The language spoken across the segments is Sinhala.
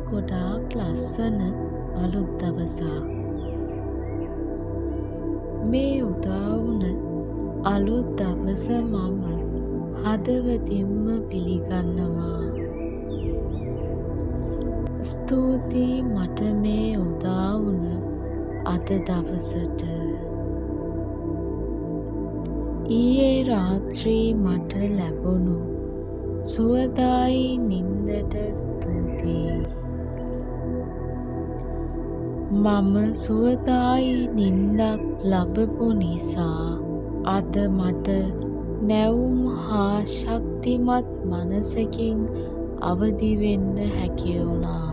ගොඩාක් ලස්සන අලුත් දවසක්. මේ උදා වුණ අලුත් දවස මම හදවතින්ම පිළිගන්නවා. ස්තුතියි මට මේ උදා වුණ අද දවසට. ඊයේ රාත්‍රී මට ලැබුණු සුවදායි නින්දට ස්තුතියි. මම සුවදායි නින්දක් ලබපු නිසා අද මට නැවුම් හා ශක්තිමත් මනසකින් අවදි වෙන්න හැකි වුණා.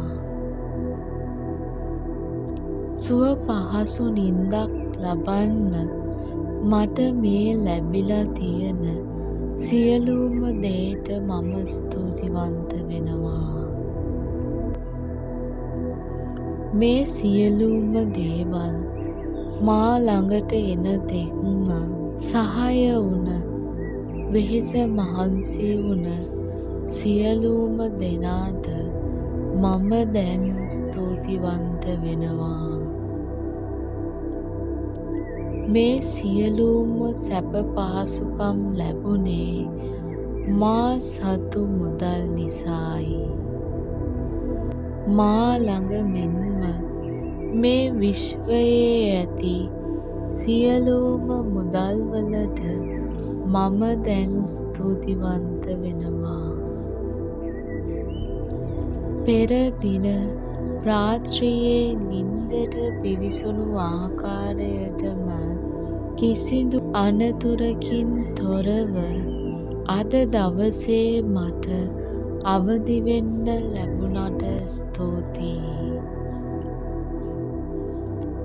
සුව පහසු නින්දක් ලබන්න මට මේ ලැබිලා තියෙන සියලුම දේට මම ස්තුතිවන්ත වෙනවා. මේ සියලුම දේවල් මා ළඟට එන තෙක්ම සහාය වුණ, වෙහෙස මහන්සි වුණ සියලුම දෙනාට මම දැන් ස්තුතිවන්ත වෙනවා. මේ සියලුම සැප පහසුකම් ලැබුණේ මා සතු මුදල් නිසායි. මා ළඟ මෙන්ම මේ විශ්වයේ ඇති සියලුම මුදල් වලට මම දැන් ස්තුතිවන්ත වෙනවා. පෙර දින රාත්‍රියේ නින්දට පිවිසුණු ආකාරයටම කිසිදු අනතුරකින් තොරව අද දවසේ මට අවදි වෙන්න ලැබුණට ස්තුතියි.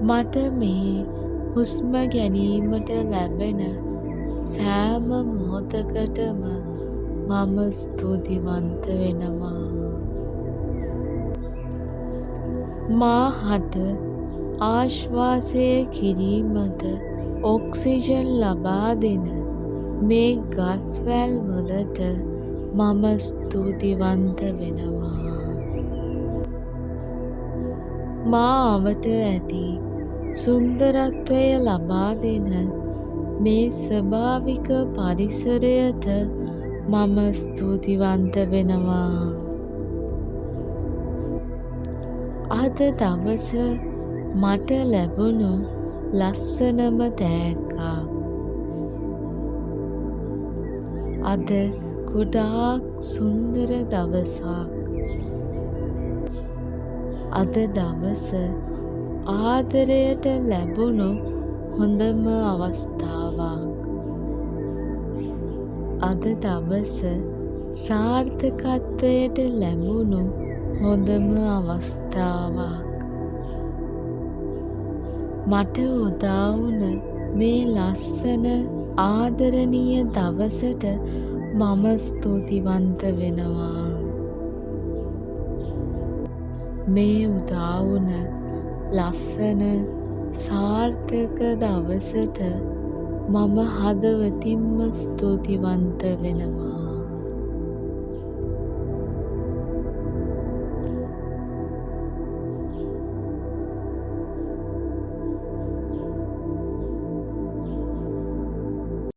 මට මේ හුස්ම ගැනීමට ලැබෙන සෑම මොහොතකටම මම ස්තුතිවන්ත වෙනවා. මාහට ආශ්වාසය කිරීමට ඔක්සිජන් ලබා දෙන මේ ගස්වැල් වලට මම ස්තුතිවන්ත වෙනවා. මා අවට ඇති සුන්දරත්වය ලබා දෙන මේ ස්වභාවික පරිසරයට මම ස්තුතිවන්ත වෙනවා. අද දවස මට ලැබුණු ලස්සනම තෑග්ගක්. අද ගොඩාක් සුන්දර දවසක්. අද දවස ආදරයට ලැබුණු හොඳම අවස්ථාවක්. අද දවස සාර්ථකත්වයට ලැබුණු හොඳම අවස්ථාවක්. මට උදා වුණ මේ ලස්සන ආදරණීය දවසට මම ස්තුතිවන්ත වෙනවා. මේ උදා වුණ ලස්සන සාර්ථක දවසට මම හදවතින්ම ස්තුතිවන්ත වෙනවා.